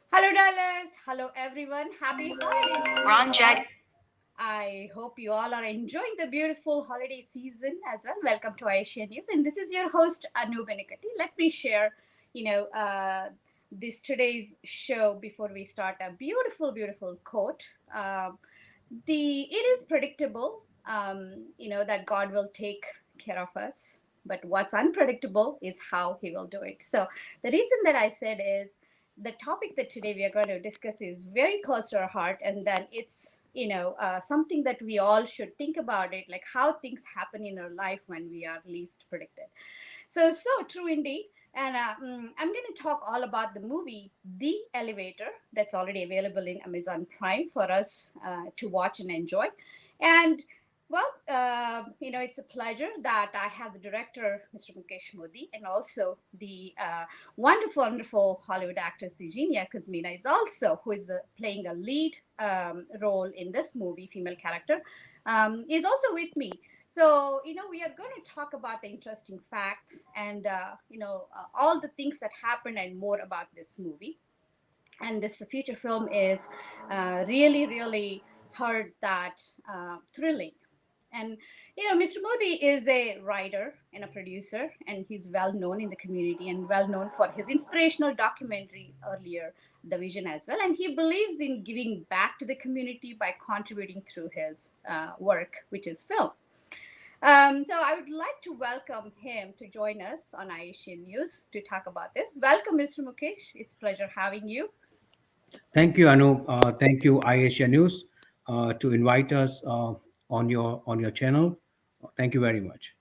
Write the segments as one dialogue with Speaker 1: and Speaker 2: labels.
Speaker 1: Hello, Dallas. Hello, everyone. Happy holidays to you
Speaker 2: Ron
Speaker 1: all.
Speaker 2: Jag.
Speaker 1: I hope you all are enjoying the beautiful holiday season as well. Welcome to Asia News, and this is your host Anu Benikati. Let me share, you know, this today's show before we start. A beautiful, beautiful quote. It is predictable, that God will take care of us. But what's unpredictable is how He will do it. So the reason that I said is the topic that today we are going to discuss is very close to our heart, and then it's something that we all should think about it, like how things happen in our life when we are least predicted. So true indeed. And I'm going to talk all about the movie The Elevator that's already available in Amazon Prime for us to watch and enjoy. And it's a pleasure that I have the director, Mr. Mukesh Modi, and also the wonderful, wonderful Hollywood actress Eugenia Kuzmina is also, who is playing a lead role in this movie, female character, is also with me. So, we are going to talk about the interesting facts and, all the things that happened and more about this movie. And this feature film is really, really heard that thrilling. And Mr. Modi is a writer and a producer, and he's well known in the community and well known for his inspirational documentary earlier, The Vision, as well. And he believes in giving back to the community by contributing through his work, which is film. So I would like to welcome him to join us on Asian News to talk about this. Welcome, Mr. Mukesh. It's a pleasure having you.
Speaker 3: Thank you, Anu. Thank you, iAsia News, to invite us on your channel. Thank you very much.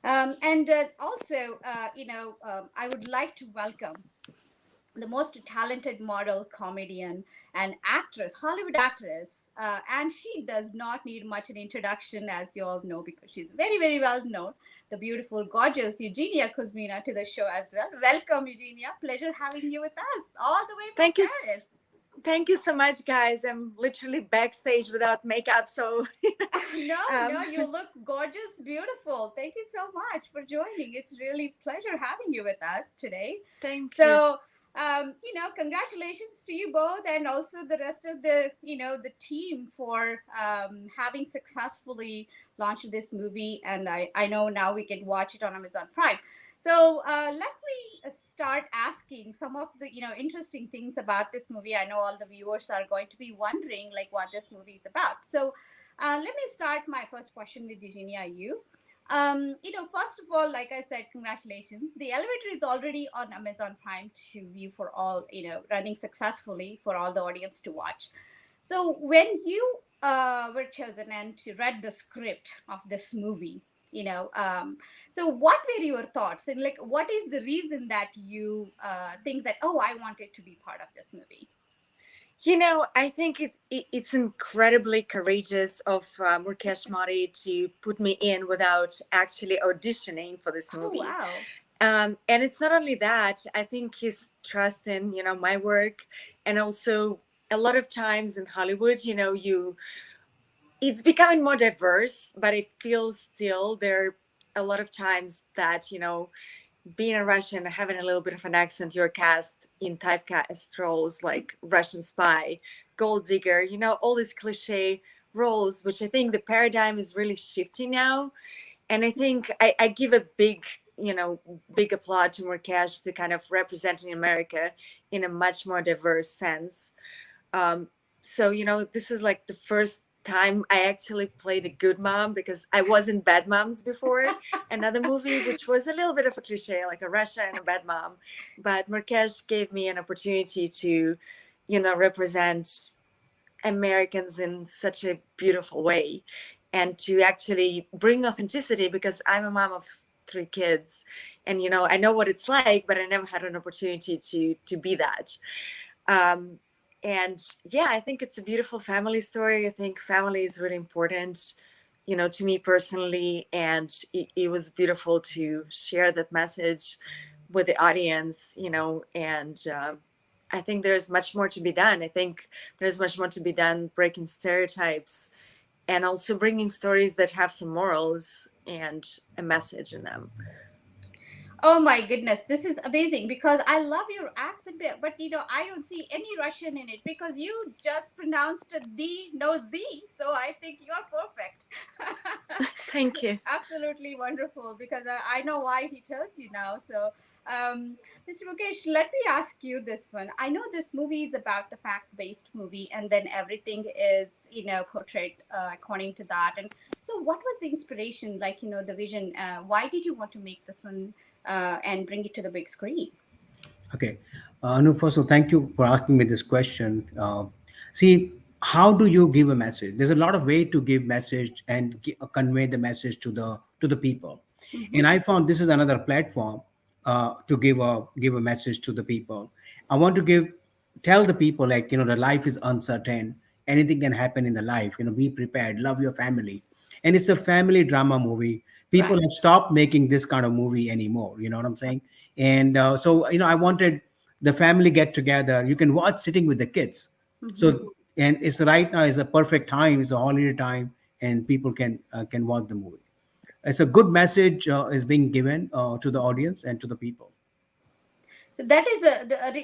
Speaker 1: And also, I would like to welcome the most talented model, comedian, and actress, Hollywood actress. And she does not need much an introduction, as you all know, because she's very, very well known. The beautiful, gorgeous Eugenia Kuzmina to the show as well. Welcome, Eugenia. Pleasure having you with us all the way from
Speaker 2: Thank you.
Speaker 1: Paris.
Speaker 2: Thank you so much, guys. I'm literally backstage without makeup, so
Speaker 1: No, no,
Speaker 2: um,
Speaker 1: you look gorgeous, beautiful. Thank you so much for joining. It's really pleasure having you with us today.
Speaker 2: thank you.
Speaker 1: So, congratulations to you both, and also the rest of the team for having successfully launched this movie. And I know now we can watch it on Amazon Prime. So let me start asking some of the interesting things about this movie. I know all the viewers are going to be wondering like what this movie is about. So let me start my first question with Eugenia. First of all, like I said, congratulations. The Elevator is already on Amazon Prime to view for all, running successfully for all the audience to watch. So when you were chosen and to read the script of this movie, so what were your thoughts, and like what is the reason that you think that, oh, I wanted to be part of this movie?
Speaker 2: I think it's incredibly courageous of Mukesh Modi to put me in without actually auditioning for this
Speaker 1: Oh,
Speaker 2: movie.
Speaker 1: wow.
Speaker 2: And it's not only that. I think his trust in my work, and also a lot of times in Hollywood, it's becoming more diverse, but it feels still there are a lot of times that being a Russian, having a little bit of an accent, you're cast in typecast roles like Russian spy, gold digger, all these cliche roles, which I think the paradigm is really shifting now. And I think I give a big applaud to Mukesh to kind of representing America in a much more diverse sense. So this is like the first time I actually played a good mom, because I was in Bad Moms before, another movie which was a little bit of a cliche, like a Russia and a bad mom. But Mukesh gave me an opportunity to, represent Americans in such a beautiful way, and to actually bring authenticity, because I'm a mom of three kids, and I know what it's like, but I never had an opportunity to be that. um, and yeah, I think it's a beautiful family story. I think family is really important, to me personally, and it was beautiful to share that message with the audience, and I think there's much more to be done. I think there's much more to be done breaking stereotypes, and also bringing stories that have some morals and a message in them.
Speaker 1: Oh my goodness, this is amazing because I love your accent, but I don't see any Russian in it because you just pronounced the no Z, so I think you're perfect.
Speaker 2: Thank you.
Speaker 1: Absolutely wonderful because I know why he chose you now. So, Mr. Mukesh, let me ask you this one. I know this movie is about the fact-based movie, and then everything is portrayed according to that. And so, what was the inspiration? Like the vision. Why did you want to make this one and bring it to the big screen?
Speaker 3: Okay. No, first of all, thank you for asking me this question. See, how do you give a message? There's a lot of way to give message and convey the message to the people.
Speaker 1: Mm-hmm.
Speaker 3: And I found this is another platform to give a message to the people. I want to tell the people, like, the life is uncertain. Anything can happen in the life. Be prepared. Love your family. And it's a family drama movie. People
Speaker 1: Right.
Speaker 3: have stopped making this kind of movie anymore. You know what I'm saying? And so I wanted the family get together. You can watch sitting with the kids.
Speaker 1: Mm-hmm.
Speaker 3: So, and it's right now is a perfect time. It's a holiday time, and people can watch the movie. It's a good message is being given to the audience and to the people.
Speaker 1: So that is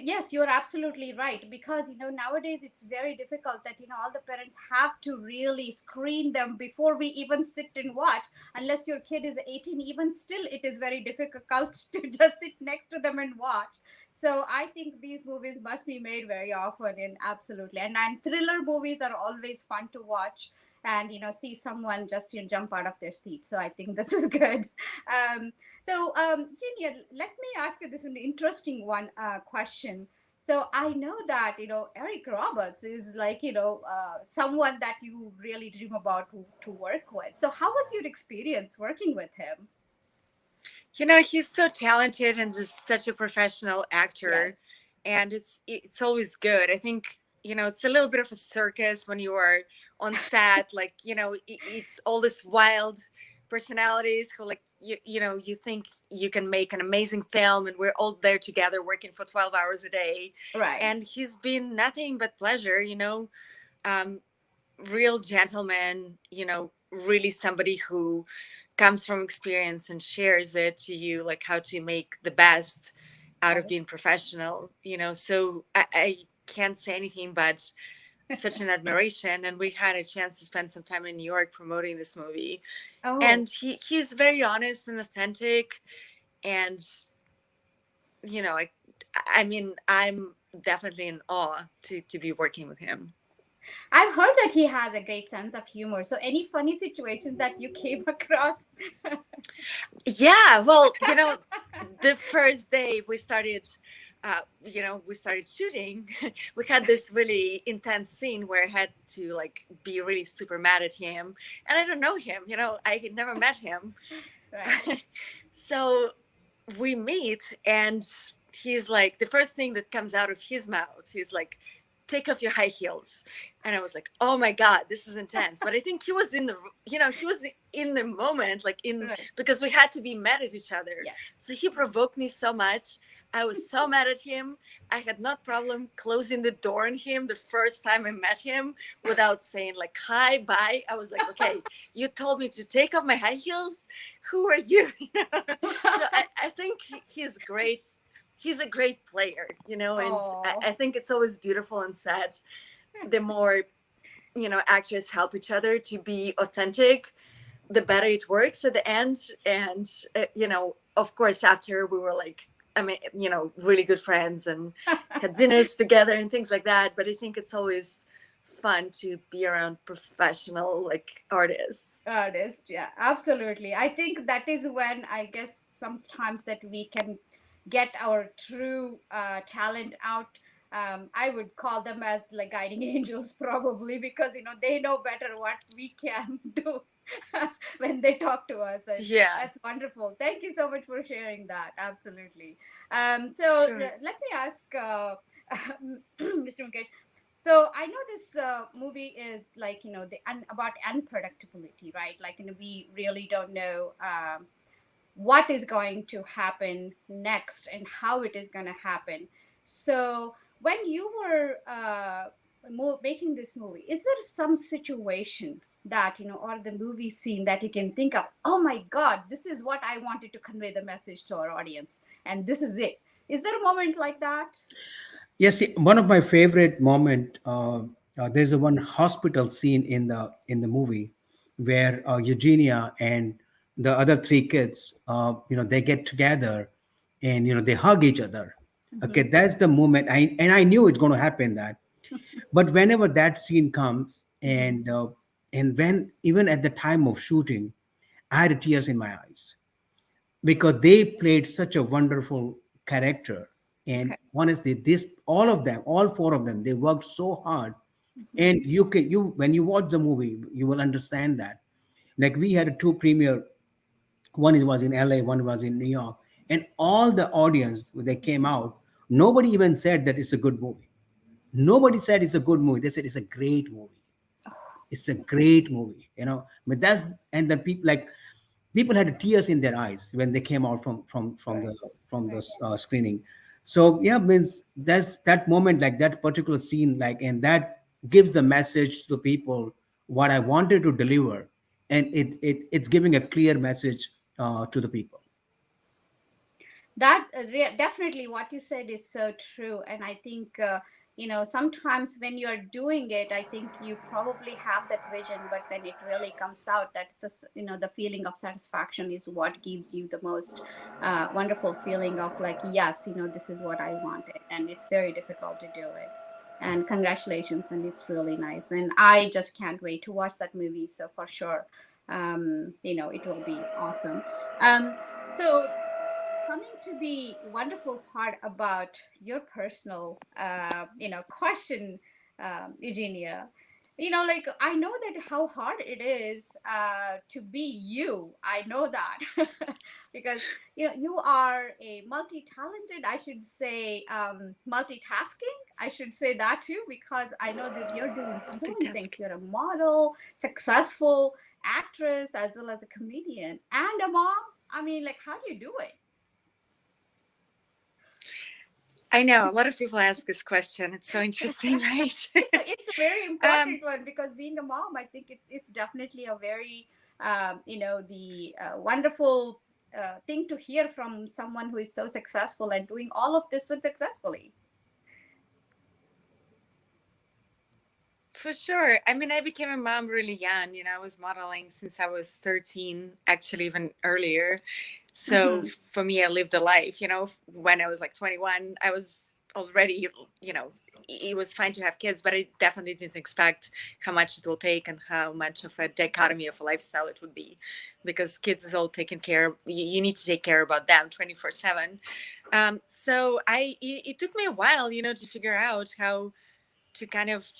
Speaker 1: yes, you're absolutely right because nowadays it's very difficult that all the parents have to really screen them before we even sit and watch. Unless your kid is 18, even still it is very difficult to just sit next to them and watch. So I think these movies must be made very often, and absolutely, and thriller movies are always fun to watch and see someone just jump out of their seat. So I think this is good. um, Genia, let me ask you this an interesting one question. So I know that Eric Roberts is like someone that you really dream about to work with. So how was your experience working with him?
Speaker 2: He's so talented and just such a professional actor,
Speaker 1: Yes.
Speaker 2: and it's always good. I think it's a little bit of a circus when you are on set. Like it's all this wild personalities who like you think you can make an amazing film, and we're all there together working for 12 hours a day,
Speaker 1: Right.
Speaker 2: and he's been nothing but pleasure. Um, Real gentleman, really somebody who comes from experience and shares it to you, like how to make the best out of being professional, so I can't say anything but such an admiration. And we had a chance to spend some time in New York promoting this movie.
Speaker 1: Oh,
Speaker 2: And he's very honest and authentic. And, I, I mean, I'm definitely in awe to be working with him.
Speaker 1: I've heard that he has a great sense of humor. So any funny situations that you came across?
Speaker 2: Yeah, well, the first day we started shooting. We had this really intense scene where I had to like be really super mad at him, and I don't know him. I had never met him.
Speaker 1: Right.
Speaker 2: So we meet, and he's like, the first thing that comes out of his mouth, he's like, take off your high heels. And I was like, oh my god, this is intense. But I think he was he was in the moment, like in
Speaker 1: Right.
Speaker 2: because we had to be mad at each other.
Speaker 1: Yes.
Speaker 2: So he provoked me so much. I was so mad at him. I had no problem closing the door on him the first time I met him without saying like hi, bye. I was like, okay, you told me to take off my high heels. Who are you? So I think he's great. He's a great player, and
Speaker 1: Oh.
Speaker 2: I think it's always beautiful and sad. The more, actors help each other to be authentic, the better it works at the end. And, of course, after we were like, I mean, really good friends and had dinners together and things like that. But I think it's always fun to be around professional like artists.
Speaker 1: Artist, yeah, absolutely. I think that is when I guess sometimes that we can get our true talent out. I would call them as like guiding angels, probably, because they know better what we can do when they talk to us, and
Speaker 2: Yeah,
Speaker 1: that's wonderful. Thank you so much for sharing that. Absolutely.
Speaker 2: sure.
Speaker 1: Let me ask Mr. Mukesh. So I know this movie is like about unpredictability, right? Like we really don't know what is going to happen next and how it is going to happen. So when you were making this movie, is there some situation that, or the movie scene that you can think of, oh my God, this is what I wanted to convey the message to our audience, and this is it? Is there a moment like that?
Speaker 3: Yes, one of my favorite moment. There's a one hospital scene in the movie where Eugenia and the other three kids, they get together, and they hug each other. Okay,
Speaker 1: Mhm.
Speaker 3: that's the moment. I knew it's going to happen that. But whenever that scene comes,
Speaker 1: Mhm.
Speaker 3: and when even at the time of shooting, I had tears in my eyes because they played such a wonderful character. And
Speaker 1: Okay.
Speaker 3: honestly, this all of them, all four of them, they worked so hard.
Speaker 1: Mhm.
Speaker 3: And you when you watch the movie, you will understand that. Like we had two premiere, was in LA, one was in New York, and all the audience when they came out, nobody even said that it's a good movie. Nobody said it's a good movie. They said it's a great movie. It's a great movie, But that's and the people had tears in their eyes when they came out
Speaker 1: Right.
Speaker 3: from the
Speaker 1: Right.
Speaker 3: screening. So yeah, means that's that moment, like that particular scene, like, and that gives the message to the people what I wanted to deliver, and it's giving a clear message to the people.
Speaker 1: That definitely what you said is so true. And I think sometimes when you're doing it, I think you probably have that vision, but when it really comes out, that's just, the feeling of satisfaction is what gives you the most wonderful feeling of like, yes, this is what I wanted. And it's very difficult to do it. And congratulations, and it's really nice, and I just can't wait to watch that movie. So for sure, it will be awesome. So coming to the wonderful part about your personal question, Eugenia, like, I know that how hard it is to be you. I know that because you are a multi-talented, I should say, multitasking, I should say that too, because I know that you're doing so many things.
Speaker 2: Multitask.
Speaker 1: You're a model, successful actress, as well as a comedian and a mom. I mean, like, how do you do it?
Speaker 2: I know a lot of people ask this question. It's so interesting, right?
Speaker 1: It's a very
Speaker 2: um,
Speaker 1: important one, because being a mom, I think it's definitely a very the wonderful thing to hear from someone who is so successful and doing all of this so successfully.
Speaker 2: for sure. I mean, I became a mom really young. I was modeling since I was 13, actually, even earlier. So
Speaker 1: Hmm.
Speaker 2: for me, I lived a life. When I was like 21, I was already, it was fine to have kids, but I definitely didn't expect how much it will take and how much of a dichotomy of a lifestyle it would be, because kids is all taken care of. You need to take care about them 24/7. So it took me a while, to figure out how to kind of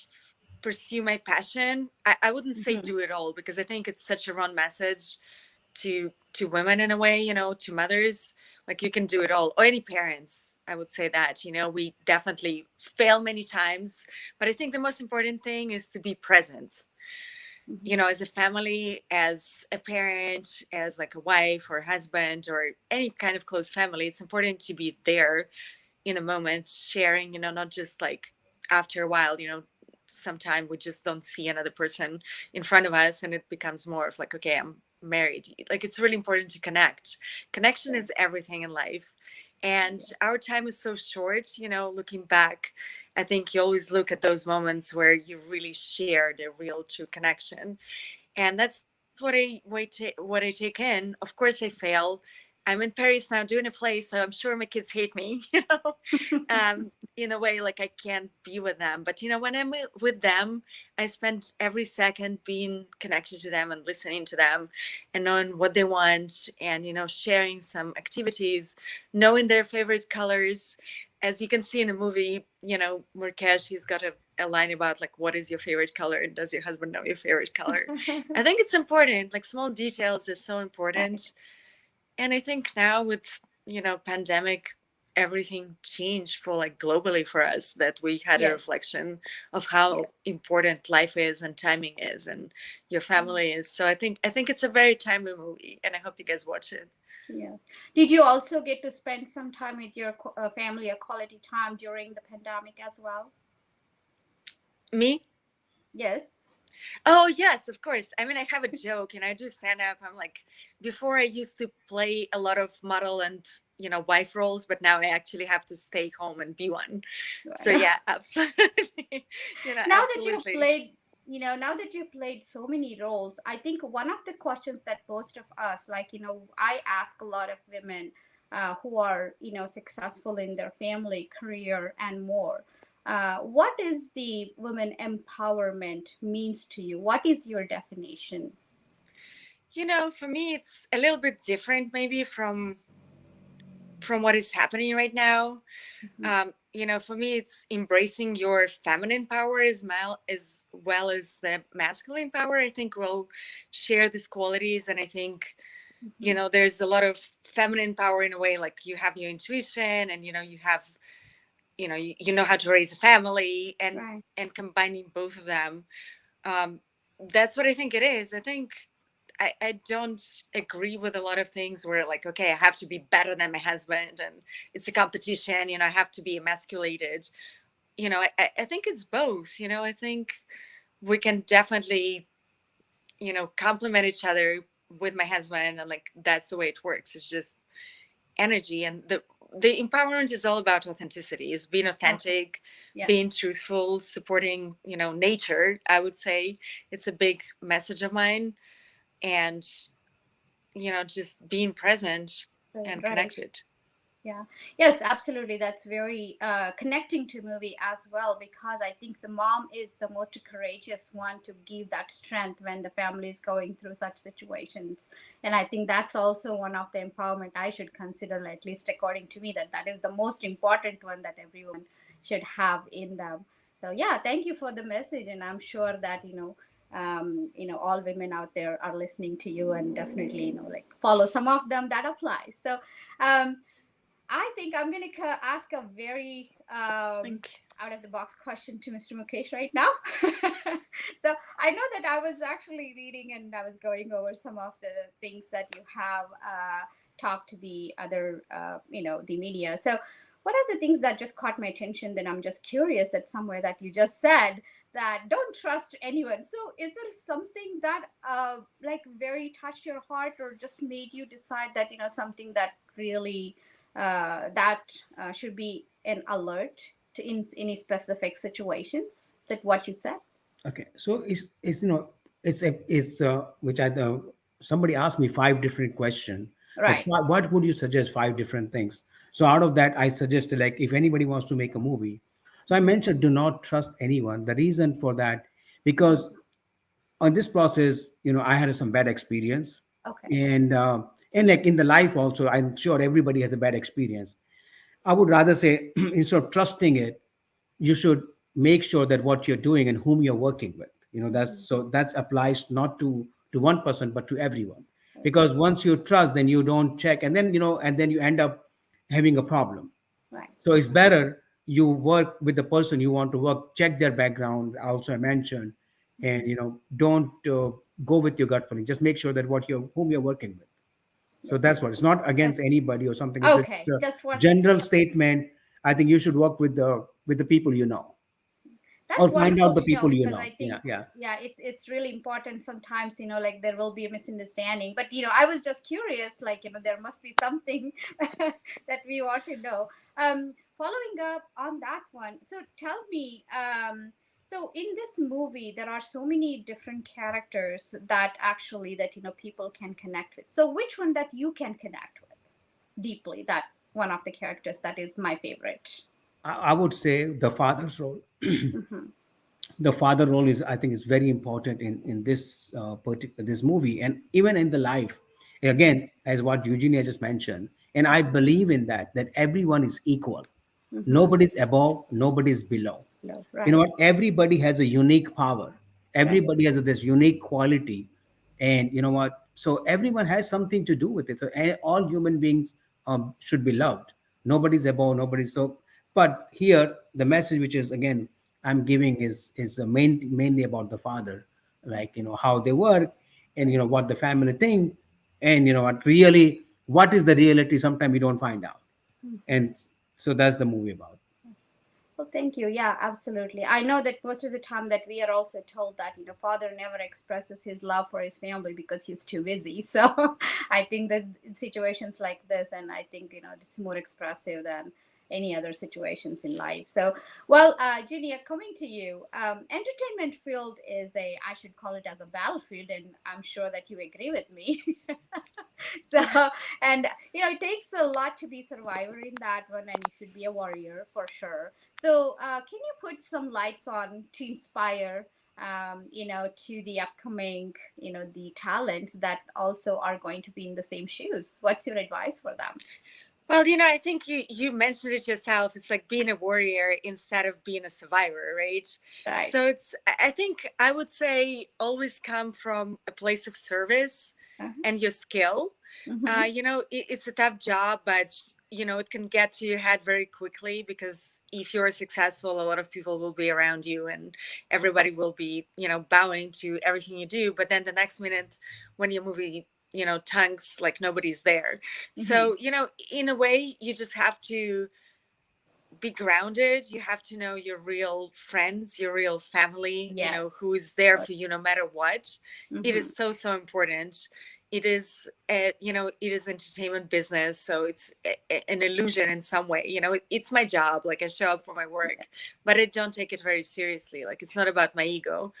Speaker 2: pursue my passion. I wouldn't say
Speaker 1: Hmm.
Speaker 2: do it all, because I think it's such a wrong message to women in a way, to mothers. Like, you can do it all, or any parents. I would say that, we definitely fail many times, but I think the most important thing is to be present,
Speaker 1: Hmm.
Speaker 2: as a family, as a parent, as like a wife or husband, or any kind of close family. It's important to be there in the moment, sharing, not just like after a while, sometime we just don't see another person in front of us, and it becomes more of like, okay, I'm married. Like, it's really important to connect. Connection
Speaker 1: Sure.
Speaker 2: is everything in life. And
Speaker 1: Yeah.
Speaker 2: our time is so short, looking back. I think you always look at those moments where you really share the real true connection, and that's what I take in. Of course, I fail. I'm in Paris now doing a play, so I'm sure my kids hate me, in a way, like I can't be with them. But when I'm with them, I spend every second being connected to them and listening to them, and knowing what they want, and sharing some activities, knowing their favorite colors. As you can see in the movie, Mukesh, he's got a line about like, what is your favorite color, and does your husband know your favorite color? I think it's important. Like, small details is so
Speaker 1: Right.
Speaker 2: important. And I think now with, pandemic, everything changed for like globally for us, that we had a
Speaker 1: Yes.
Speaker 2: reflection of
Speaker 1: Yeah.
Speaker 2: how important life is and timing is and your family is. So I think it's a very timely movie, and I hope you guys watch it.
Speaker 1: Yes. Did you also get to spend some time with your family, or quality time during the pandemic as well?
Speaker 2: Me?
Speaker 1: Yes.
Speaker 2: Oh, yes, of course. I mean, I have a joke and I do stand up. I'm like, before I used to play a lot of model and, wife roles, but now I actually have to stay home and be one. So,
Speaker 1: Right.
Speaker 2: yeah, absolutely.
Speaker 1: Now that you've
Speaker 2: Absolutely.
Speaker 1: played, now that you've played so many roles, I think one of the questions that most of us, like, I ask a lot of women who are, successful in their family, career, and more. What is the women empowerment means to you? What is your definition?
Speaker 2: For me, it's a little bit different maybe from what is happening right now.
Speaker 1: Mhm.
Speaker 2: For me, it's embracing your feminine power as well as the masculine power. I think we'll share these qualities, and I think
Speaker 1: Mhm.
Speaker 2: there's a lot of feminine power in a way, like you have your intuition, and you have you know how to raise a family, and
Speaker 1: Right.
Speaker 2: combining both of them. um, that's what I think it is. I think I don't agree with a lot of things where, like, okay, I have to be better than my husband and it's a competition, I have to be emasculated. I think it's both. I think we can definitely, complement each other with my husband, and like that's the way it works. It's just energy, and the empowerment is all about authenticity, is being
Speaker 1: Okay.
Speaker 2: authentic, being
Speaker 1: Yes.
Speaker 2: truthful, supporting nature. I would say it's a big message of mine, and just being present and
Speaker 1: Right.
Speaker 2: connected.
Speaker 1: Yeah. Yes, absolutely. That's very connecting to movie as well, because I think the mom is the most courageous one to give that strength when the family is going through such situations. And I think that's also one of the empowerment I should consider, at least according to me, that is the most important one that every woman should have in them. So yeah, thank you for the message, and I'm sure that all women out there are listening to you, and definitely like follow some of them that applies. So. Um, I think I'm going to ask a very
Speaker 2: Thank
Speaker 1: out of the box question to Mr. Mukesh right now. So I know that I was actually reading and I was going over some of the things that you have talked to the other, the media. So one of the things that just caught my attention, then I'm just curious that somewhere that you just said that don't trust anyone. So is there something that like very touched your heart or just made you decide that, something that really that should be an alert to in any specific situations that what you said?
Speaker 3: Okay, so it's which somebody asked me five different questions, that
Speaker 1: Right.
Speaker 3: what would you suggest, five different things. So out of that I suggested, like, if anybody wants to make a movie, so I mentioned do not trust anyone. The reason for that, because on this process, I had some bad experience,
Speaker 1: Okay.
Speaker 3: and like in the life also, I'm sure everybody has a bad experience. I would rather say instead of trusting it, you should make sure that what you're doing and whom you're working with,
Speaker 1: Mhm.
Speaker 3: that applies not to one person but to everyone.
Speaker 1: Okay.
Speaker 3: Because once you trust, then you don't check, and then you end up having a problem.
Speaker 1: Right.
Speaker 3: So it's better you work with the person you want to work, check their background also, I mentioned, and don't go with your gut feeling. Just make sure that whom you're working with. So
Speaker 1: Yes.
Speaker 3: that's what, it's not against
Speaker 1: That's
Speaker 3: anybody or something, it's just
Speaker 1: okay.
Speaker 3: a
Speaker 1: Just one.
Speaker 3: general statement. I think you should work with the people you know,
Speaker 1: That's
Speaker 3: or find
Speaker 1: wonderful
Speaker 3: out the
Speaker 1: to know,
Speaker 3: people you
Speaker 1: because
Speaker 3: know.
Speaker 1: I
Speaker 3: Yeah,
Speaker 1: think
Speaker 3: yeah.
Speaker 1: yeah, it's really important sometimes, like there will be a misunderstanding, but I was just curious, like there must be something that we want to know. Following up on that one, so tell me, so in this movie there are so many different characters that actually that people can connect with. So which one that you can connect with deeply, that one of the characters that is my favorite?
Speaker 3: I would say the father's role.
Speaker 1: Hmm.
Speaker 3: The father role is, I think, is very important in this particular this movie, and even in the life, again, as what Eugenia just mentioned. And I believe in that everyone is equal.
Speaker 1: Hmm.
Speaker 3: Nobody's above, nobody's below.
Speaker 1: No,
Speaker 3: You know
Speaker 1: right.
Speaker 3: what, everybody has a unique power,
Speaker 1: Right.
Speaker 3: everybody has this unique quality. And you know what, so everyone has something to do with it. So all human beings should be loved. Nobody's above, nobody's so. But here the message which is, again, I'm giving is mainly about the father, like, how they work, and what the family think, and what is the reality, sometimes we don't find out.
Speaker 1: Mhm.
Speaker 3: And so that's the movie about.
Speaker 1: Well, thank you. Yeah, absolutely. I know that most of the time that we are also told that, father never expresses his love for his family because he's too busy. So I think that in situations like this, and I think, it's more expressive than any other situations in life. So, well, Julia, coming to you, entertainment field is I should call it as a battlefield, and I'm sure that you agree with me. So, and, it takes a lot to be survivor in that one, and you should be a warrior for sure. So, can you put some lights on to inspire, to the upcoming, the talents that also are going to be in the same shoes? What's your advice for them?
Speaker 2: Well, I think you mentioned it yourself. It's like being a warrior instead of being a survivor, right?
Speaker 1: Right.
Speaker 2: So I think I would say always come from a place of service
Speaker 1: Uh-huh.
Speaker 2: and your skill.
Speaker 1: Mm-hmm.
Speaker 2: It's a tough job, but it can get to your head very quickly, because if you're successful, a lot of people will be around you and everybody will be, bowing to everything you do. But then the next minute, when your movie, tanks, like nobody's there.
Speaker 1: Mm-hmm.
Speaker 2: So, in a way, you just have to be grounded. You have to know your real friends, your real family,
Speaker 1: Yes.
Speaker 2: who is there
Speaker 1: But,
Speaker 2: for you no matter what. It
Speaker 1: mm-hmm.
Speaker 2: is so, so important. It is, it is entertainment business. So it's an illusion in some way. It's my job. Like, I show up for my work, but I don't take it very seriously. Like, it's not about my ego.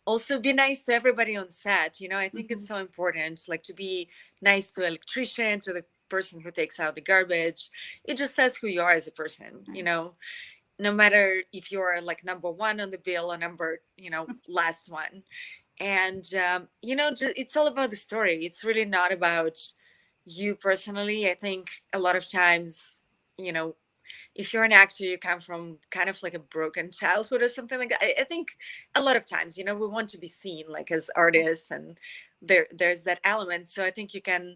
Speaker 2: Also, be nice to everybody on set. I think
Speaker 1: Mm-hmm.
Speaker 2: it's so important, like, to be nice to electrician, to the person who takes out the garbage. It just says who you are as a person.
Speaker 1: Right.
Speaker 2: No matter if you're like number one on the bill or number, last one. And it's all about the story. It's really not about you personally. I think a lot of times, you know if you're an actor, you come from kind of like a broken childhood or something like that. I think a lot of times, we want to be seen like as artists, and there's that element. So I think you can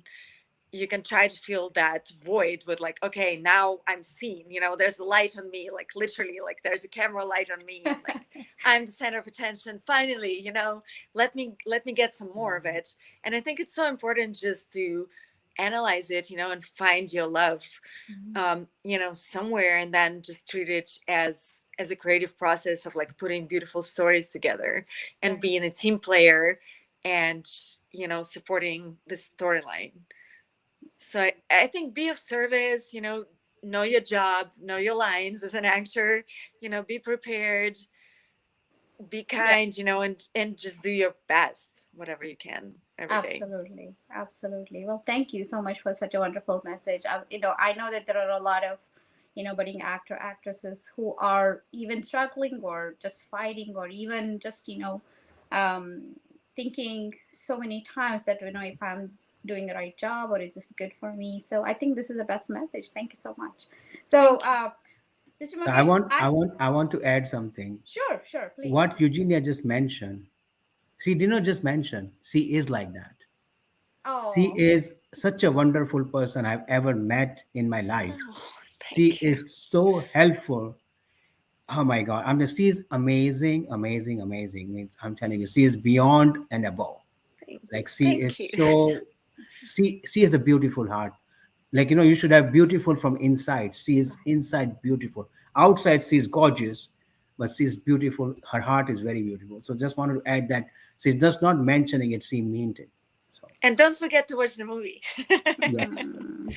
Speaker 2: try to fill that void with, like, okay, now I'm seen, there's a light on me, like, literally, like, there's a camera light on me, and like, I'm the center of attention finally. Let me get some more of it. And I think it's so important just to analyze it, and find your love,
Speaker 1: Mm-hmm.
Speaker 2: somewhere, and then just treat it as a creative process of, like, putting beautiful stories together and
Speaker 1: Right.
Speaker 2: being a team player, and supporting the storyline. So I think be of service, know your job, know your lines as an actor, be prepared, be
Speaker 1: Yeah.
Speaker 2: kind, and just do your best, whatever you can every day.
Speaker 1: Absolutely, absolutely. Well, thank you so much for such a wonderful message. I know that there are a lot of, budding actresses who are even struggling or just fighting or even just, um, thinking so many times that, if I'm doing the right job or is this good for me. So I think this is the best message. Thank you so much. So,
Speaker 2: Thank you.
Speaker 1: Mr.
Speaker 3: I
Speaker 1: Mukesh,
Speaker 3: want, I want, I want to add something.
Speaker 1: sure, sure, please.
Speaker 3: What Eugenia just mentioned, she did not just mention, she is like that. She
Speaker 1: Oh,
Speaker 3: is such a wonderful person I've ever met in my life.
Speaker 2: Oh,
Speaker 3: She
Speaker 2: thank you.
Speaker 3: is so helpful. Oh my God. She's amazing, amazing, amazing. Means I'm telling you, she is beyond and above. Like, she
Speaker 2: Thank
Speaker 3: is
Speaker 2: you.
Speaker 3: so, she has a beautiful heart. Like, you should have beautiful from inside. She is inside beautiful. Outside, she's gorgeous, but she's beautiful. Her heart is very beautiful. So just wanted to add that she's just not mentioning it, she meant it. So,
Speaker 2: And don't forget to watch the movie.
Speaker 3: yes.
Speaker 1: mhm.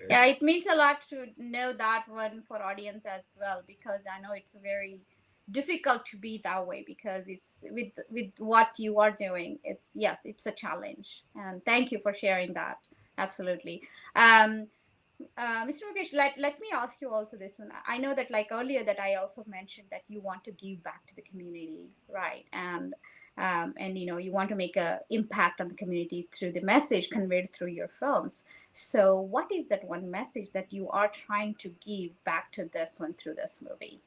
Speaker 1: Yeah, it means a lot to know that one for audience as well, because I know it's very difficult to be that way, because it's with what you are doing, it's, yes, it's a challenge. And thank you for sharing that. Absolutely. um Mr. Mukesh, let me ask you also this one. I know that, like earlier, that I also mentioned that you want to give back to the community, right? And you want to make a impact on the community through the message conveyed through your films. So, what is that one message that you are trying to give back to this one through this movie?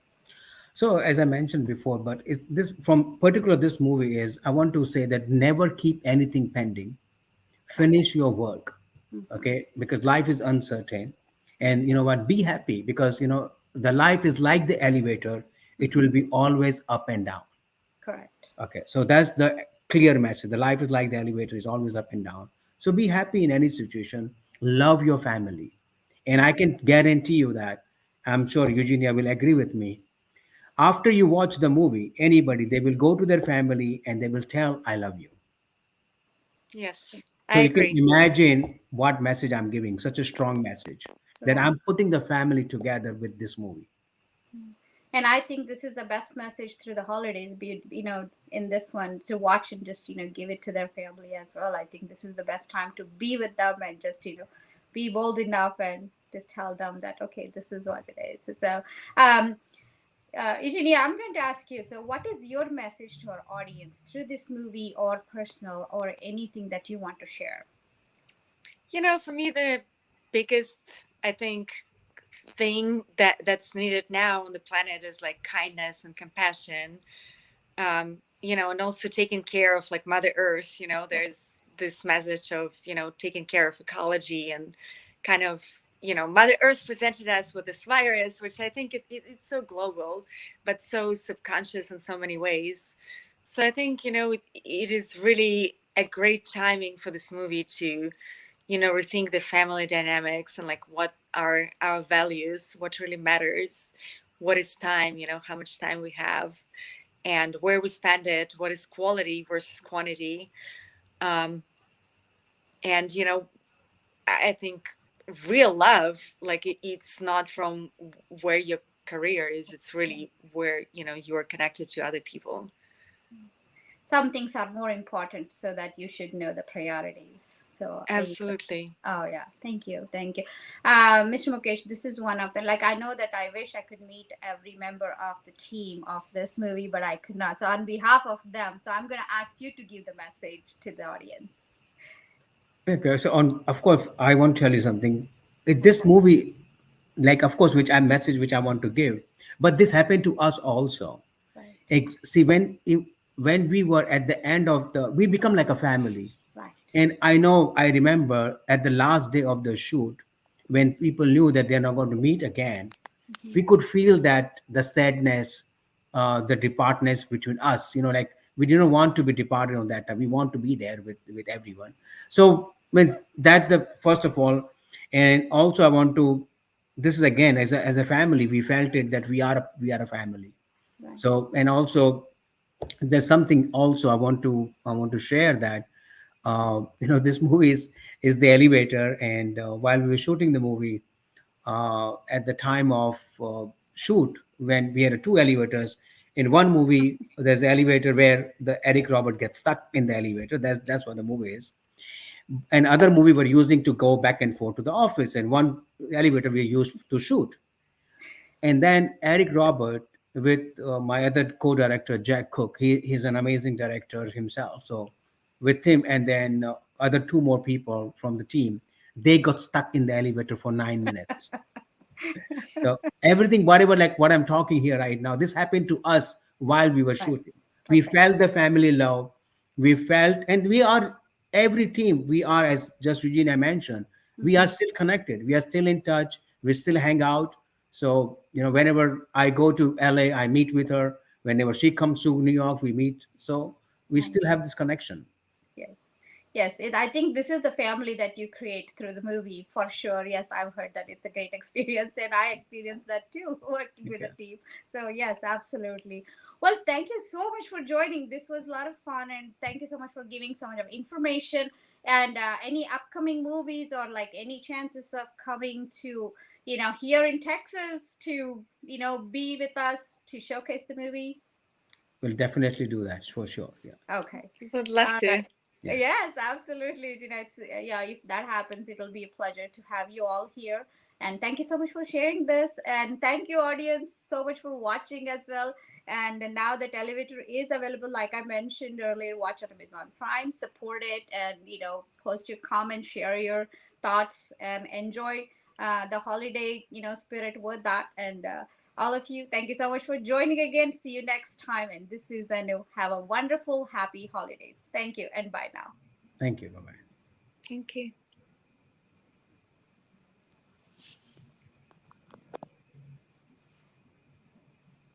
Speaker 3: So as I mentioned before, but this from particular this movie is I want to say that never keep anything pending.
Speaker 1: Right.
Speaker 3: Finish your work,
Speaker 1: Mm-hmm.
Speaker 3: okay? Because life is uncertain, and you know what? Be happy, because the life is like the elevator; it
Speaker 1: Mm-hmm.
Speaker 3: will be always up and down.
Speaker 1: Correct.
Speaker 3: Okay, so that's the clear message. The life is like the elevator; is always up and down. So be happy in any situation. Love your family, and I can guarantee you that. I'm sure Eugenia will agree with me. After you watch the movie, anybody, they will go to their family and they will tell, I love you.
Speaker 2: Yes,
Speaker 3: So
Speaker 2: I
Speaker 3: you can
Speaker 2: agree.
Speaker 3: imagine what message I'm giving, such a strong message that
Speaker 1: Right.
Speaker 3: I'm putting the family together with this movie.
Speaker 1: And I think this is the best message through the holidays, be in this one to watch and just give it to their family as well. I think this is the best time to be with them and just be bold enough and just tell them that okay, this is what it is. It's a Eugenia, I'm going to ask you. So, what is your message to our audience through this movie, or personal, or anything that you want to share?
Speaker 2: For me, the biggest, I think, thing that's needed now on the planet is like kindness and compassion. And also taking care of like Mother Earth. There's this message of taking care of ecology and kind of Mother Earth presented us with this virus, which I think it's so global, but so subconscious in so many ways. So I think it is really a great timing for this movie to rethink the family dynamics and like what are our values, what really matters, what is time, how much time we have, and where we spend it, what is quality versus quantity. Um, and I think real love, like it's not from where your career is, it's really where you are connected to other people.
Speaker 1: Some things are more important, so that you should know the priorities. So I
Speaker 2: Absolutely.
Speaker 1: Oh yeah, thank you, thank you, Mr. Mukesh. This is one of the, like, I know that I wish I could meet every member of the team of this movie, but I could not. So on behalf of them, so I'm gonna ask you to give the message to the audience.
Speaker 3: Okay, so of course, I want to tell you something. This movie, like, of course, which I message which I want to give, but this happened to us also.
Speaker 1: Right,
Speaker 3: See, when we were at the end of we become like a family.
Speaker 1: right.
Speaker 3: And I remember at the last day of the shoot, when people knew that they're not going to meet again,
Speaker 1: Mhm.
Speaker 3: we could feel that the sadness, the departness between us. Like we didn't want to be departed on that time. We want to be there with everyone. So when that the first of all, and also I want to. This is again as a family, we felt it that we are a family.
Speaker 1: Right.
Speaker 3: So and also there's something also I want to share that this movie is the elevator, and while we were shooting the movie, at the time of shoot, when we had two elevators in one movie, there's an elevator where the Eric Robert gets stuck in the elevator. That's what the movie is. And other movie we're using to go back and forth to the office, and one elevator we used to shoot. And then Eric Robert with my other co-director Jack Cook. He's an amazing director himself. So with him and then other two more people from the team, they got stuck in the elevator for 9 minutes. So everything, whatever, like what I'm talking here right now, this happened to us while we were
Speaker 1: Right.
Speaker 3: shooting. We
Speaker 1: Okay.
Speaker 3: felt the family love. We felt, and we are every team. We are, as just Eugenia mentioned, we are
Speaker 1: Mhm.
Speaker 3: still connected. We are still in touch. We still hang out. So whenever I go to LA, I meet with her. Whenever she comes to New York, we meet. So we still
Speaker 1: Nice.
Speaker 3: have this connection.
Speaker 1: Yes. Yes, I think this is the family that you create through the movie for sure. Yes, I've heard that it's a great experience, and I experienced that too working with a
Speaker 3: Okay.
Speaker 1: team. So, yes, absolutely. Well, thank you so much for joining. This was a lot of fun, and thank you so much for giving so much of information. And any upcoming movies, or like any chances of coming to, here in Texas to, be with us to showcase the movie?
Speaker 3: We'll definitely do that for sure. Yeah.
Speaker 1: Okay.
Speaker 2: Would love
Speaker 1: All
Speaker 2: to.
Speaker 1: right.
Speaker 3: Yes.
Speaker 1: Yes, absolutely. It's yeah. If that happens, it'll be a pleasure to have you all here. And thank you so much for sharing this. And thank you, audience, so much for watching as well. And now that Elevator is available, like I mentioned earlier, watch on Amazon Prime, support it, and post your comments, share your thoughts, and enjoy the holiday spirit with that. And all of you, thank you so much for joining again. See you next time. And this is Anu. Have a wonderful, happy holidays. Thank you, and bye now.
Speaker 3: Thank you. Bye bye.
Speaker 2: Thank you.